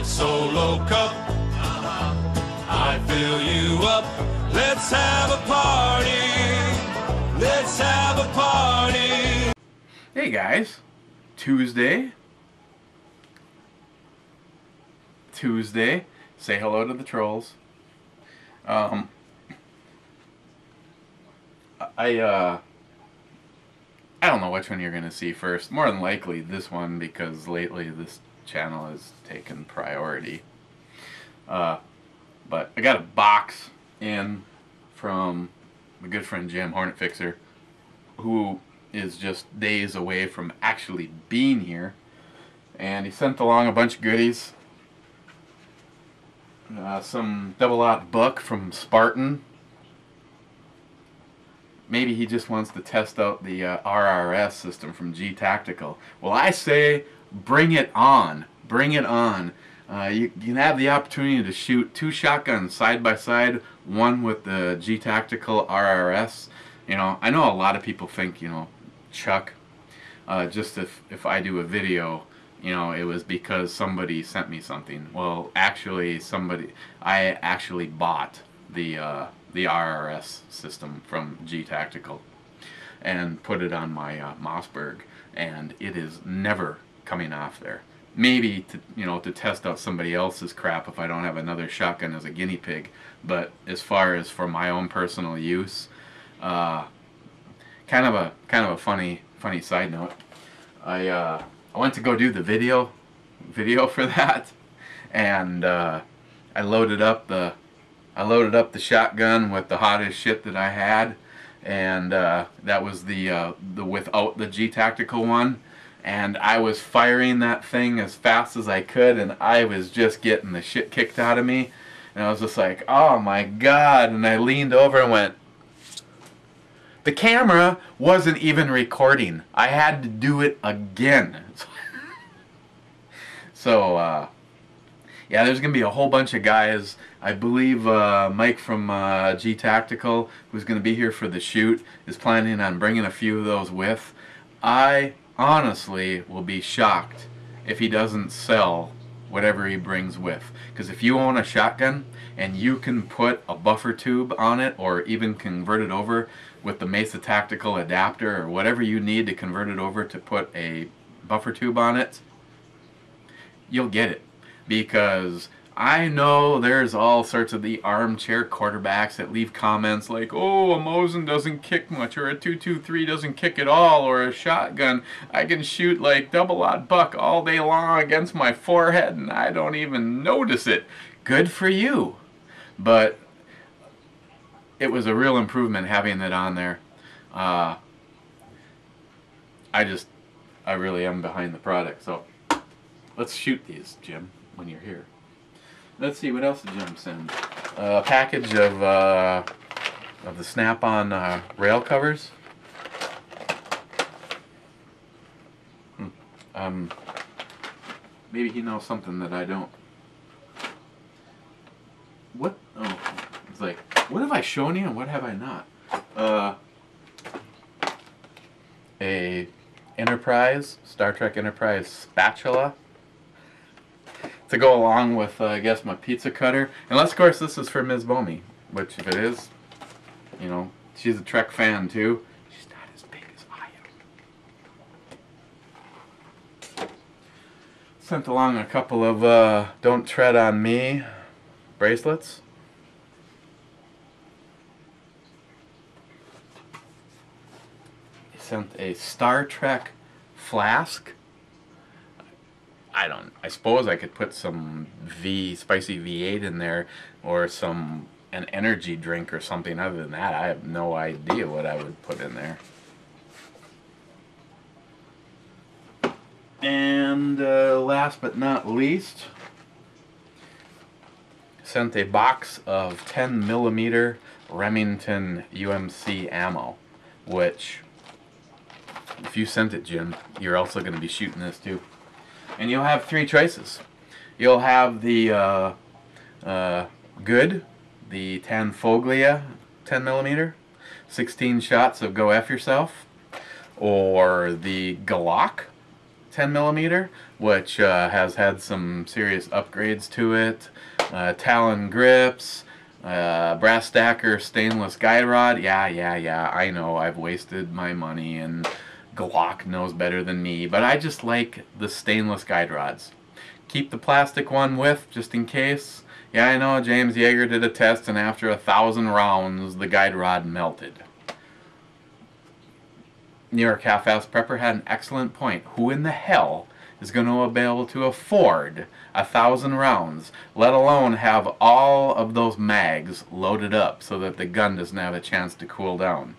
that solo cup. I fill you up. Let's have a party. Let's have a party. Hey guys, Tuesday. Say hello to the trolls. I don't know which one you're gonna see first. More than likely this one, because lately this channel has taken priority. But I got a box in from my good friend Jim, Hornet Fixer, who is just days away from actually being here, and he sent along a bunch of goodies. Some double-aught book from Spartan. Maybe he just wants to test out the RRS system from G Tactical. Well, I say bring it on. Bring it on. You can have the opportunity to shoot two shotguns side by side, one with the G Tactical RRS. You know, I know a lot of people think, you know, Chuck, just if I do a video, you know, it was because somebody sent me something. Well, actually, I actually bought the RRS system from G Tactical and put it on my Mossberg, and it is never coming off there. Maybe to, you know, to test out somebody else's crap if I don't have another shotgun as a guinea pig, but as far as for my own personal use, kind of a funny side note. I went to go do the video for that, and I loaded up the shotgun with the hottest shit that I had, and that was the without the G Tactical one, and I was firing that thing as fast as I could, and I was just getting the shit kicked out of me, and I was just like, oh my god, and I leaned over and went, the camera wasn't even recording. I had to do it again. So, yeah, there's going to be a whole bunch of guys. I believe Mike from G Tactical, who's going to be here for the shoot, is planning on bringing a few of those with. I honestly will be shocked if he doesn't sell whatever he brings with. Because if you own a shotgun and you can put a buffer tube on it, or even convert it over with the Mesa Tactical adapter, or whatever you need to convert it over to put a buffer tube on it, you'll get it. Because I know there's all sorts of the armchair quarterbacks that leave comments like, oh, a Mosin doesn't kick much, or a 223 doesn't kick at all, or a shotgun, I can shoot like double-aught buck all day long against my forehead and I don't even notice it. Good for you. But it was a real improvement having it on there. I really am behind the product. So let's shoot these, Jim, when you're here. Let's see, what else did Jim send? A package of the Snap-on rail covers. Maybe he knows something that I don't. What? Oh, it's like, what have I shown you and what have I not? A Enterprise, Star Trek Enterprise spatula to go along with, I guess, my pizza cutter. Unless, of course, this is for Ms. Bomi, which, if it is, you know, she's a Trek fan, too. She's not as big as I am. Sent along a couple of Don't Tread on Me bracelets. He sent a Star Trek flask. I suppose I could put some spicy V8 in there, or an energy drink or something. Other than that, I have no idea what I would put in there. And last but not least, sent a box of 10mm Remington UMC ammo, which, if you sent it, Jim, you're also going to be shooting this too. And you'll have three choices. You'll have the good, the Tanfoglia 10mm, 16 shots of Go F Yourself, or the Glock 10mm, which has had some serious upgrades to it. Talon grips, brass stacker, stainless guide rod. Yeah, I know I've wasted my money and Glock knows better than me, but I just like the stainless guide rods. Keep the plastic one with, just in case. Yeah, I know James Yeager did a test and after 1,000 rounds the guide rod melted. New York Half-Ass Prepper had an excellent point. Who in the hell is going to be able to afford 1,000 rounds, let alone have all of those mags loaded up so that the gun doesn't have a chance to cool down?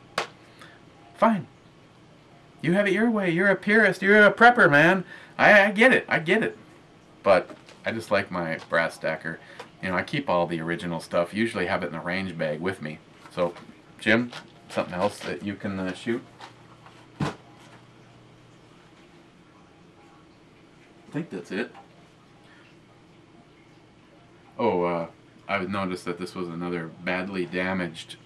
Fine. You have it your way. You're a purist. You're a prepper, man. I get it. I get it. But I just like my brass stacker. You know, I keep all the original stuff. Usually have it in a range bag with me. So, Jim, something else that you can shoot? I think that's it. Oh, I noticed that this was another badly damaged...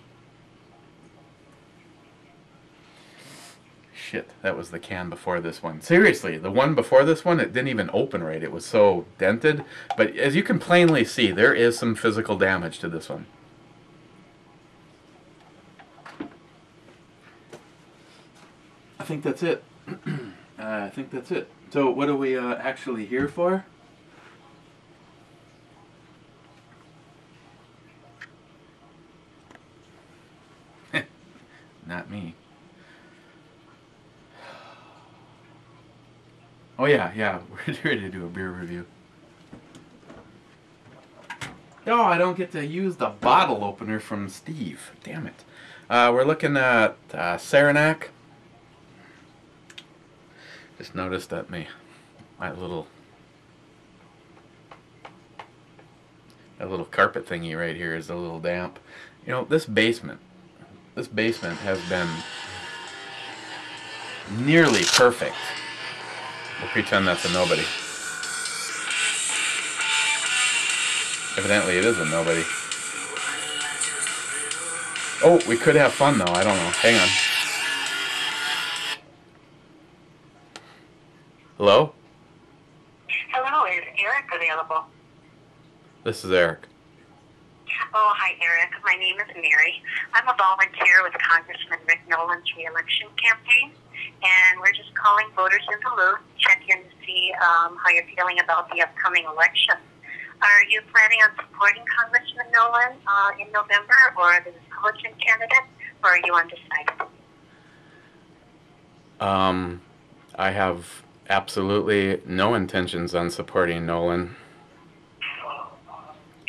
Shit, that was the can before this one. Seriously, the one before this one, it didn't even open right. It was so dented. But as you can plainly see, there is some physical damage to this one. I think that's it. I think that's it. So what are we actually here for? Not me. Oh yeah, we're ready to do a beer review. Oh, I don't get to use the bottle opener from Steve. Damn it. We're looking at Saranac. Just noticed that my little carpet thingy right here is a little damp. You know, this basement has been nearly perfect. We'll pretend that's a nobody. Evidently it is a nobody. Oh, we could have fun though, I don't know. Hang on. Hello? Hello, is Eric available? This is Eric. Oh, hi, Eric. My name is Mary. I'm a volunteer with Congressman Rick Nolan's re-election campaign, and we're just calling voters in the loop, check in to see how you're feeling about the upcoming election. Are you planning on supporting Congressman Nolan in November, or the Republican candidate, or are you undecided? I have absolutely no intentions on supporting Nolan.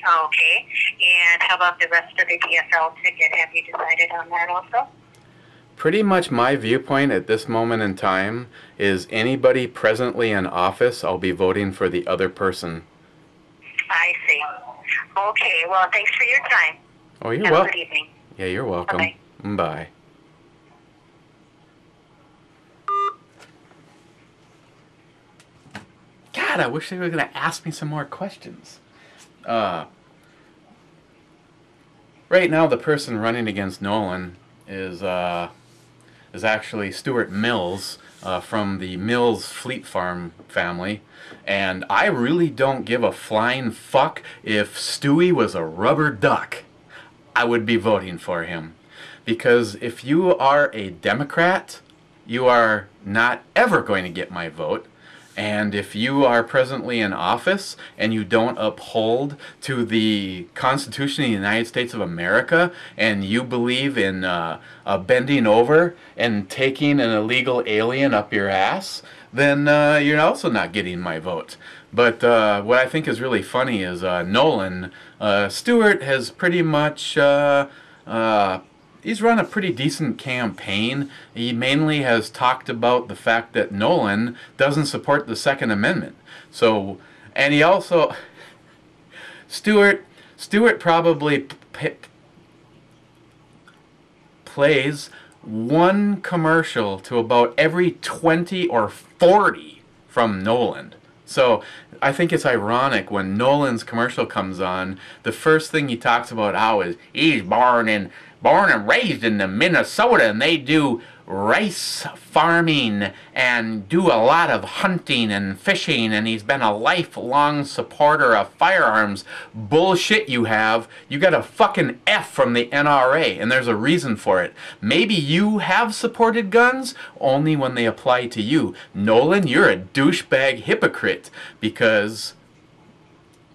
Okay. And how about the rest of the DFL ticket? Have you decided on that also? Pretty much my viewpoint at this moment in time is anybody presently in office, I'll be voting for the other person. I see. Okay. Well, thanks for your time. Oh, you're welcome. welcome. Good evening. Yeah, you're welcome. Bye-bye. Bye. God, I wish they were going to ask me some more questions. Right now, the person running against Nolan is actually Stuart Mills from the Mills Fleet Farm family, and I really don't give a flying fuck if Stewie was a rubber duck. I would be voting for him, because if you are a Democrat, you are not ever going to get my vote. And if you are presently in office and you don't uphold to the Constitution of the United States of America, and you believe in bending over and taking an illegal alien up your ass, then you're also not getting my vote. But what I think is really funny is Nolan, Stewart has pretty much... he's run a pretty decent campaign. He mainly has talked about the fact that Nolan doesn't support the Second Amendment. So, and he also, Stewart probably plays one commercial to about every 20 or 40 from Nolan. So I think it's ironic when Nolan's commercial comes on, the first thing he talks about how is he's born and raised in the Minnesota, and they do rice farming and do a lot of hunting and fishing, and he's been a lifelong supporter of firearms. Bullshit you have. You got a fucking F from the NRA, and there's a reason for it. Maybe you have supported guns only when they apply to you. Nolan, you're a douchebag hypocrite because,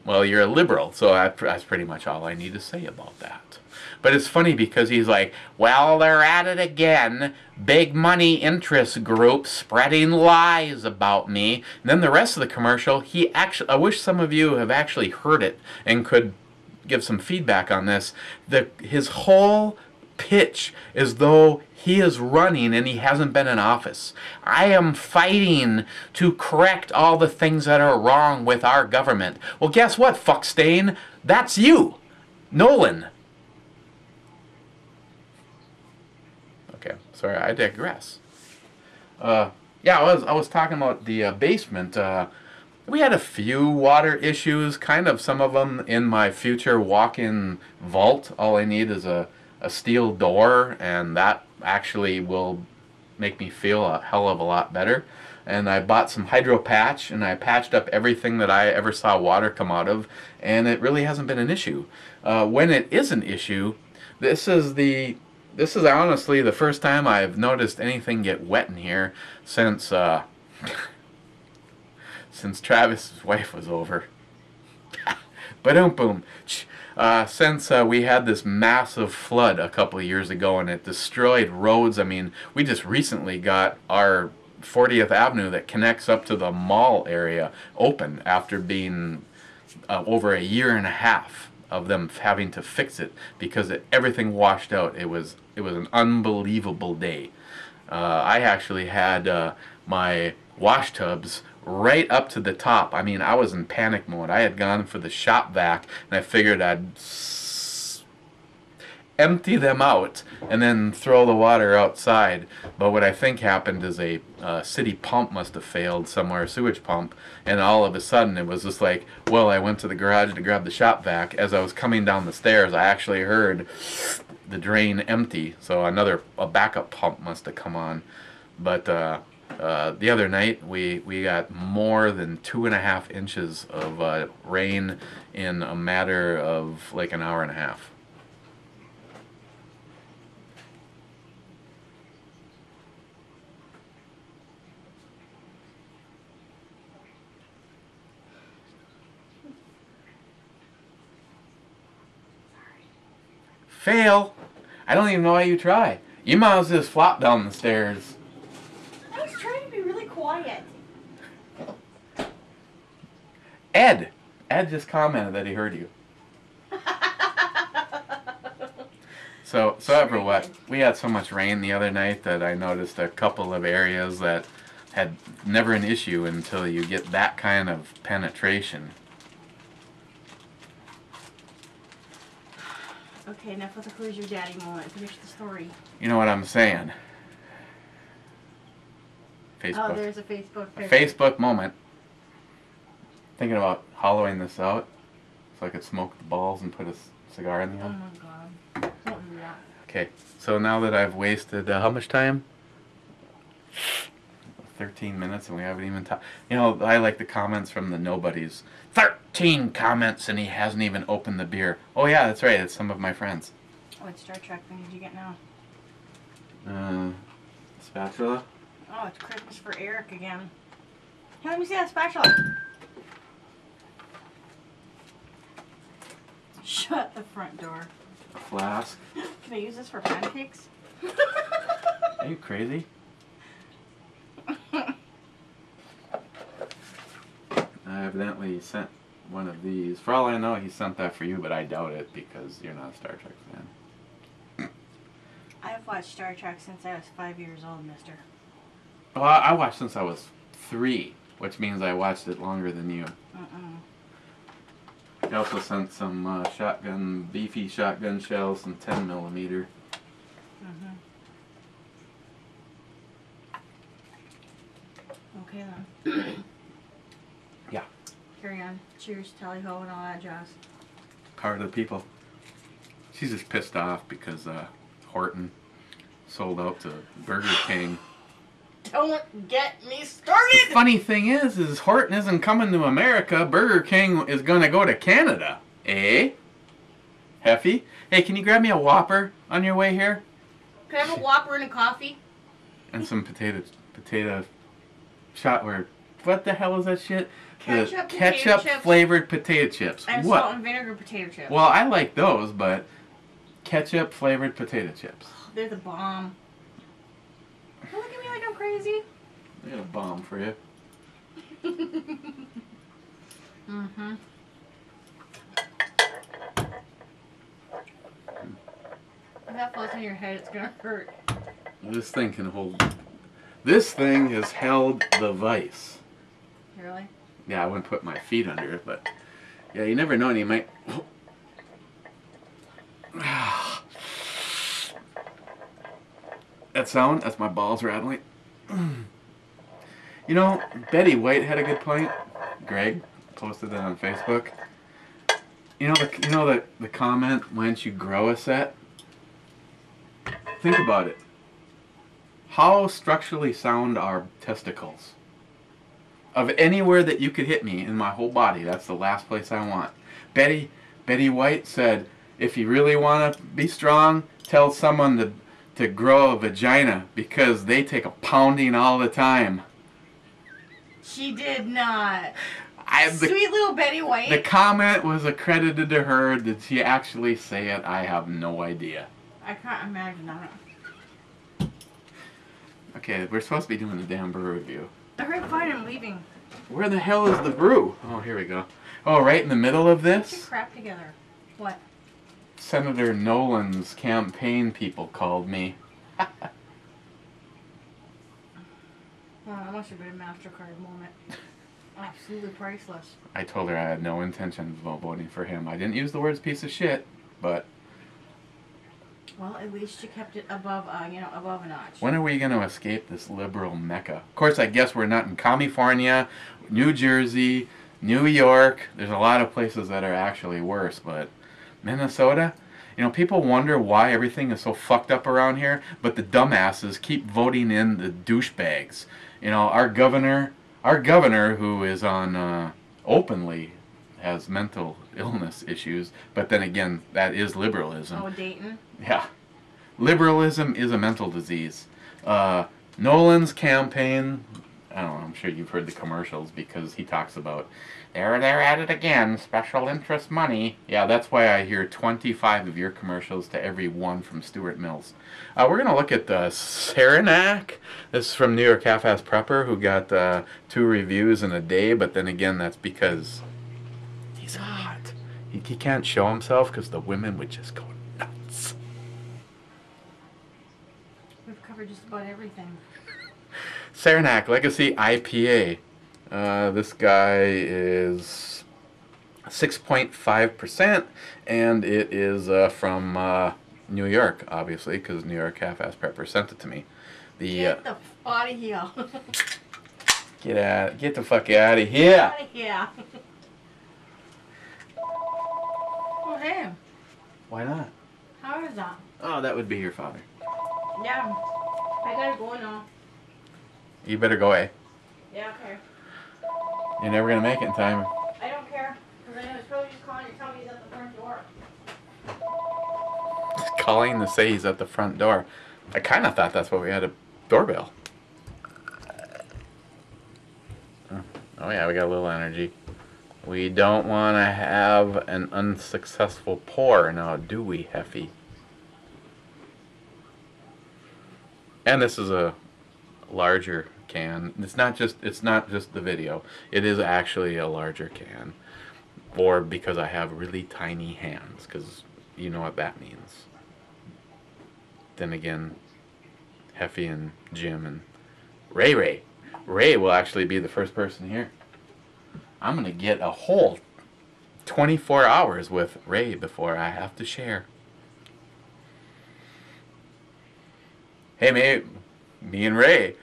well, you're a liberal, so that's pretty much all I need to say about that. But it's funny because he's like, well, they're at it again. Big money interest group spreading lies about me. And then the rest of the commercial, I wish some of you have actually heard it and could give some feedback on this. His whole pitch is though he is running and he hasn't been in office. I am fighting to correct all the things that are wrong with our government. Well, guess what, fuckstain? That's you, Nolan. Okay, sorry, I digress. Yeah, I was talking about the basement. We had a few water issues, kind of some of them in my future walk-in vault. All I need is a steel door, and that actually will make me feel a hell of a lot better. And I bought some hydro patch, and I patched up everything that I ever saw water come out of, and it really hasn't been an issue. When it is an issue, this is honestly the first time I've noticed anything get wet in here since since Travis's wife was over. Ba-dum-boom. Since we had this massive flood a couple of years ago and it destroyed roads. I mean, we just recently got our 40th Avenue that connects up to the mall area open after being over a year and a half of them having to fix it because everything washed out. It was an unbelievable day. I actually had my wash tubs right up to the top. I mean, I was in panic mode. I had gone for the shop vac, and I figured I'd empty them out and then throw the water outside. But what I think happened is a city pump must have failed somewhere, a sewage pump, and all of a sudden it was just like, well, I went to the garage to grab the shop vac. As I was coming down the stairs, I actually heard the drain empty, so a backup pump must have come on. But the other night we got more than 2.5 inches of rain in a matter of like an hour and a half. Fail! I don't even know why you try. You might as well just flop down the stairs. I was trying to be really quiet. Ed just commented that he heard you. So ever what? We had so much rain the other night that I noticed a couple of areas that had never an issue until you get that kind of penetration. Okay, enough with the who's your daddy moment. Finish the story. You know what I'm saying? Facebook. Oh, there's a Facebook picture. Facebook moment. Thinking about hollowing this out so I could smoke the balls and put a cigar in the Oh oven. my god. Don't do that. Okay, so now that I've wasted how much time? 13 minutes and we haven't even talked. You know, I like the comments from the nobodies. 13 comments and he hasn't even opened the beer. Oh yeah, that's right. It's some of my friends. What Star Trek thing did you get now? Spatula. Oh, it's Christmas for Eric again. Hey, let me see that spatula. Shut the front door. A flask. Can I use this for pancakes? Are you crazy? I evidently sent one of these. For all I know, he sent that for you, but I doubt it because you're not a Star Trek fan. I've watched Star Trek since I was 5 years old, mister. Well, I watched since I was 3, which means I watched it longer than you. He also sent some beefy shotgun shells, some 10 millimeter. Okay then. Yeah. Carry on. Cheers, tally ho, and all that jazz. Part of the people. She's just pissed off because Horton sold out to Burger King. Don't get me started! The funny thing is Horton isn't coming to America. Burger King is going to go to Canada. Eh? Heffy? Hey, can you grab me a Whopper on your way here? Can I have a Whopper and a coffee? And some potato shot or what the hell is that shit? Ketchup, The potato ketchup chips. flavored potato chips. And What? salt and vinegar potato chips. Well, I like those, but ketchup flavored potato chips. They're the bomb. Don't look at me like I'm crazy. I got a bomb for you. Mm-hmm. If that falls on your head, it's gonna hurt. This thing can hold. This thing has held the vice. Really? Yeah, I wouldn't put my feet under it, but yeah, you never know, and you might. That sound? That's my balls rattling. You know, Betty White had a good point. Greg posted that on Facebook. You know the comment, "Why don't you grow a set?" Think about it. How structurally sound are testicles? Of anywhere that you could hit me in my whole body, that's the last place I want. Betty White said, if you really want to be strong, tell someone to grow a vagina because they take a pounding all the time. She did not. The Sweet little Betty White. The comment was accredited to her. Did she actually say it? I have no idea. I can't imagine that. Okay, we're supposed to be doing the damn brew review. Alright, fine, I'm leaving. Where the hell is the brew? Oh, here we go. Oh, right in the middle of Get your this? crap together. What? Senator Nolan's campaign people called me. Well, that must have been a MasterCard moment. Absolutely priceless. I told her I had no intention of voting for him. I didn't use the words piece of shit, but... Well, at least you kept it above, above a notch. When are we going to escape this liberal mecca? Of course, I guess we're not in California, New Jersey, New York. There's a lot of places that are actually worse, but Minnesota? You know, people wonder why everything is so fucked up around here, but the dumbasses keep voting in the douchebags. You know, our governor who is on openly has mental illness issues, but then again, that is liberalism. Oh, Dayton? Yeah. Liberalism is a mental disease. Nolan's campaign, I don't know, I'm sure you've heard the commercials because he talks about, they're at it again, special interest money. Yeah, that's why I hear 25 of your commercials to every one from Stuart Mills. We're going to look at Saranac. This is from New York Half-Ass Prepper, who got 2 reviews in a day, but then again, that's because he's hot. He can't show himself because the women would just go nuts. We've covered just about everything. Saranac Legacy IPA. This guy is 6.5%, and it is from New York, obviously, because New York Half-Ass Prepper sent it to me. Get the f out of here. Get the fuck out of here. Out of here. Oh, hey. Why not? How is that? Oh, that would be your father. Yeah. I gotta go now. You better go away. Yeah, okay. You're never gonna make it in time. I don't care. Because I know it's probably just calling you telling me he's at the front door. Calling to say he's at the front door. I kind of thought that's what we had, a doorbell. Oh yeah, we got a little energy. We don't want to have an unsuccessful pour now, do we, Heffy? And this is a larger can. It's not just the video. It is actually a larger can. Or because I have really tiny hands, because you know what that means. Then again, Heffy and Jim and Ray will actually be the first person here. I'm going to get a whole 24 hours with Ray before I have to share. Hey, mate, me and Ray.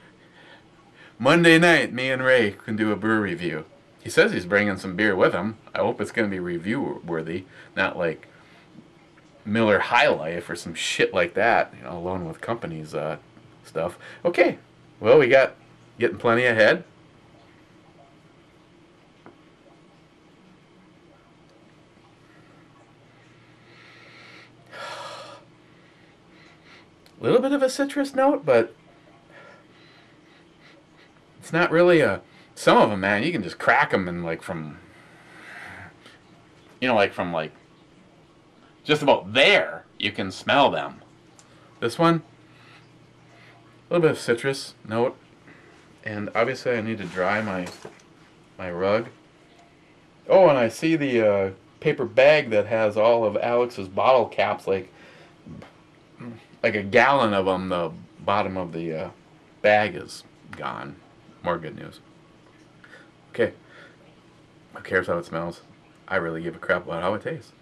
Monday night, me and Ray can do a brew review. He says he's bringing some beer with him. I hope it's going to be review-worthy, not like Miller High Life or some shit like that, you know, along with companies stuff. Okay, well, we got getting plenty ahead. A little bit of a citrus note, but it's not really a. Some of them, man, you can just crack them and like from, you know, like from like just about there, you can smell them. This one, a little bit of citrus note, and obviously I need to dry my rug. Oh, and I see the paper bag that has all of Alex's bottle caps, like a gallon of them. The bottom of the bag is gone. More good news. Okay. Who cares how it smells? I really give a crap about how it tastes.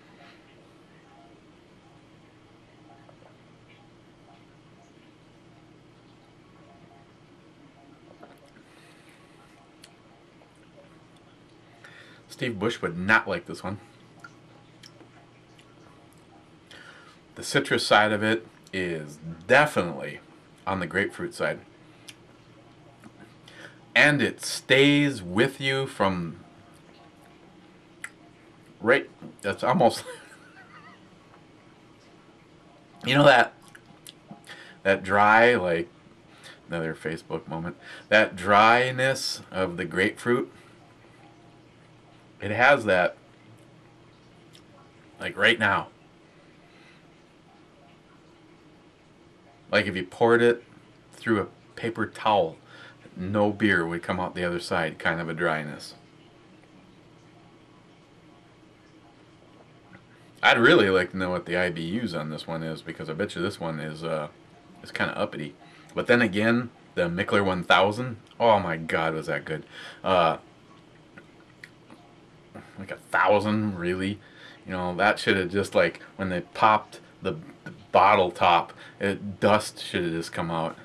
Steve Bush would not like this one. The citrus side of it is definitely on the grapefruit side. And it stays with you from right, that's almost, you know, that dry, like, another Facebook moment, that dryness of the grapefruit, it has that, like right now. Like if you poured it through a paper towel, no beer would come out the other side, kind of a dryness. I'd really like to know what the IBUs on this one is, because I bet you this one is kind of uppity. But then again, the Mickler 1000, oh my God, was that good. Like 1,000, really. You know, that should have just, like, when they popped the bottle top, dust should have just come out.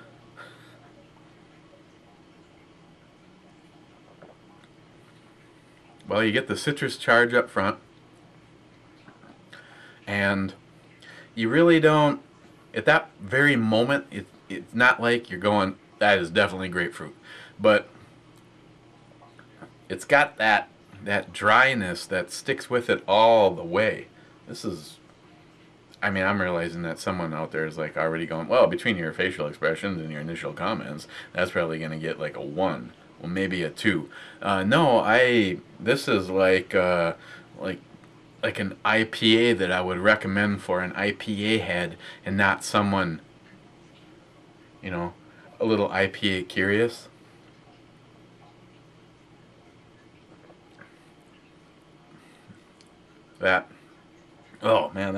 Well, you get the citrus charge up front, and you really don't, at that very moment, it's not like you're going, that is definitely grapefruit. But it's got that dryness that sticks with it all the way. This is, I mean, I'm realizing that someone out there is like already going, well, between your facial expressions and your initial comments, that's probably going to get like a 1. Well, maybe a 2. No, this is like an IPA that I would recommend for an IPA head and not someone, you know, a little IPA curious. That, oh man,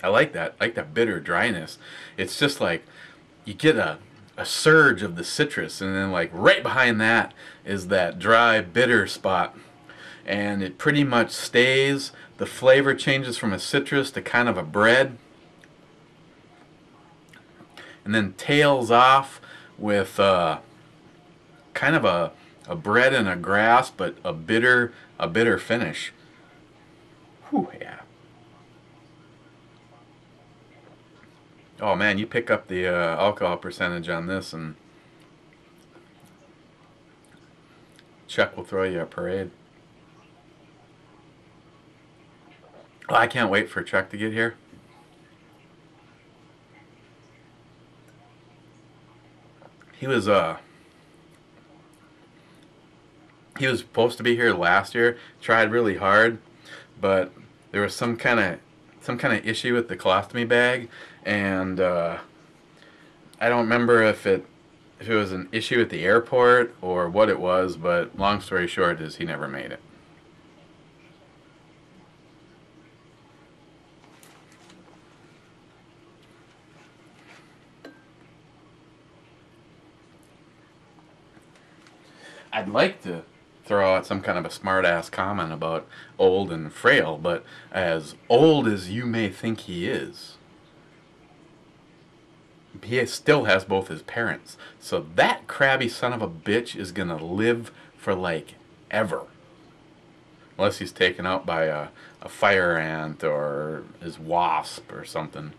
I like that. I like that bitter dryness. It's just like you get a surge of the citrus, and then like right behind that is that dry bitter spot, and it pretty much stays. The flavor changes from a citrus to kind of a bread, and then tails off with kind of a bread and a grass, but a bitter finish. Whew, yeah. Oh man, you pick up the alcohol percentage on this, and Chuck will throw you a parade. Oh, I can't wait for Chuck to get here. He was supposed to be here last year. Tried really hard, but there was some kind of issue with the colostomy bag, and I don't remember if it was an issue at the airport or what it was, but long story short is he never made it. I'd like to throw out some kind of a smart-ass comment about old and frail, but as old as you may think he is, he still has both his parents. So that crabby son of a bitch is gonna live for like ever. unless he's taken out by a fire ant or his wasp or something.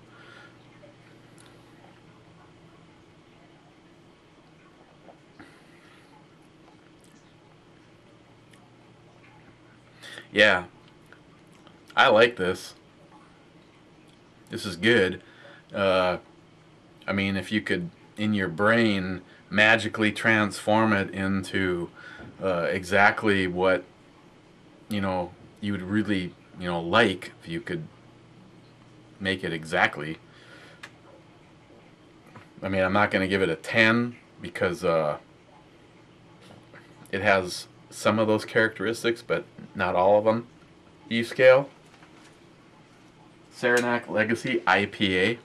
Yeah, I like this. This is good. I mean, if you could, in your brain, magically transform it into exactly what, you know, you would really, you know, like, if you could make it exactly. I mean, I'm not going to give it a 10 because it has some of those characteristics, but not all of them. E-scale. Saranac Legacy IPA.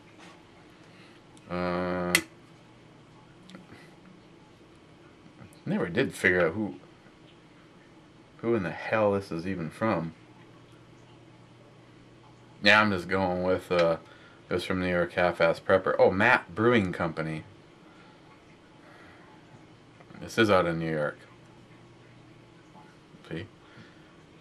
Never did figure out who in the hell this is even from. Yeah, I'm just going with it was from New York Half-Ass Prepper. Oh, Matt Brewing Company. This is out of New York.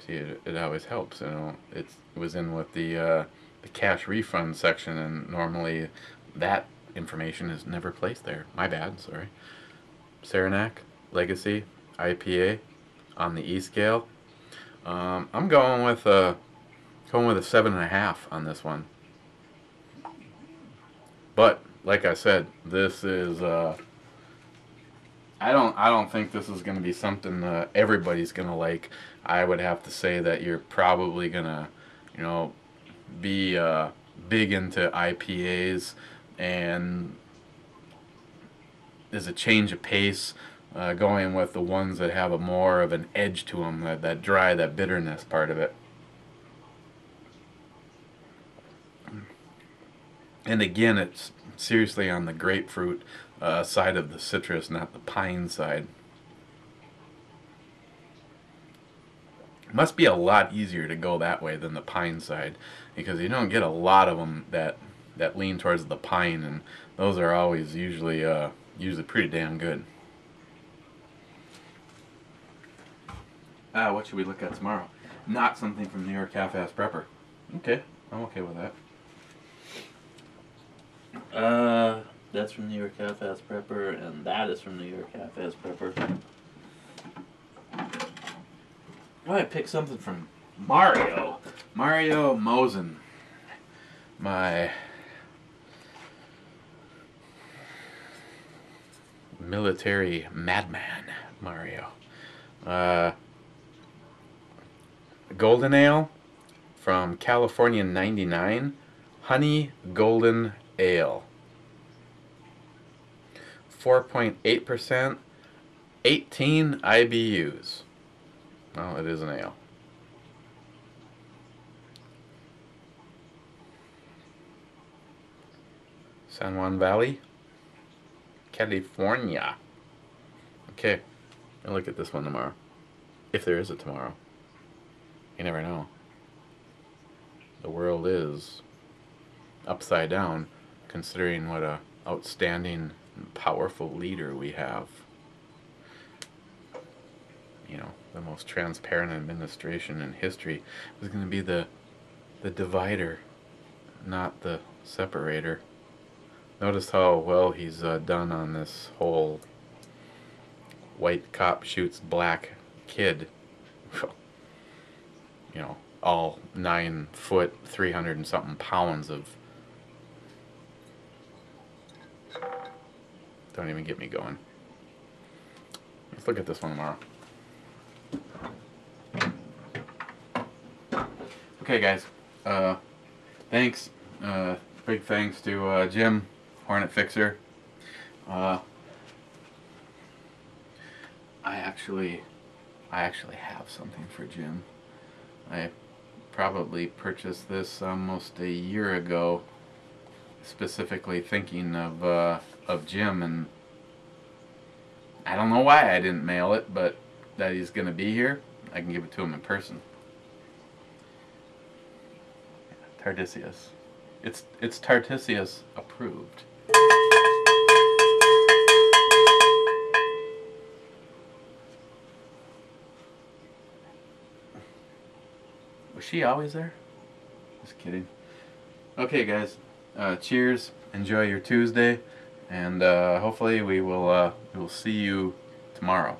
See, it always helps. You know, it was in with the cash refund section, and normally that information is never placed there. My bad. Sorry. Saranac Legacy IPA on the E-scale. I'm going with a 7.5 on this one. But like I said, this is I don't think this is going to be something everybody's going to like. I would have to say that you're probably going to, you know, be big into IPAs, and there's a change of pace going with the ones that have a more of an edge to them, that dry, that bitterness part of it. And again, it's seriously on the grapefruit side of the citrus, not the pine side. It must be a lot easier to go that way than the pine side, because you don't get a lot of them that lean towards the pine, and those are always usually pretty damn good. What should we look at tomorrow? Not something from New York Half-Ass Prepper. Okay, I'm okay with that. That's from New York Half-Ass Prepper, and that is from New York Half-Ass Prepper. Oh, I picked something from Mario. Mario Mosen. My military madman, Mario. Golden Ale from California 99. Honey Golden Ale. 4.8%. 18 IBUs. Oh, it is an ale. San Juan Valley, California. Okay, I'll look at this one tomorrow. If there is a tomorrow. You never know. The world is upside down, considering what a outstanding and powerful leader we have. You know, the most transparent administration in history is going to be the divider, not the separator. Notice how well he's done on this whole white cop shoots black kid. You know, all 9 foot, 300 and something pounds of. Don't even get me going. Let's look at this one tomorrow. Okay, guys. Thanks. Big thanks to Jim, Hornet Fixer. I actually have something for Jim. I probably purchased this almost a year ago, specifically thinking of Jim, and I don't know why I didn't mail it, but that he's going to be here, I can give it to him in person. Tartisius. It's Tartisius approved. she always there? Just kidding. Okay, guys. Cheers. Enjoy your Tuesday, and hopefully we will see you tomorrow.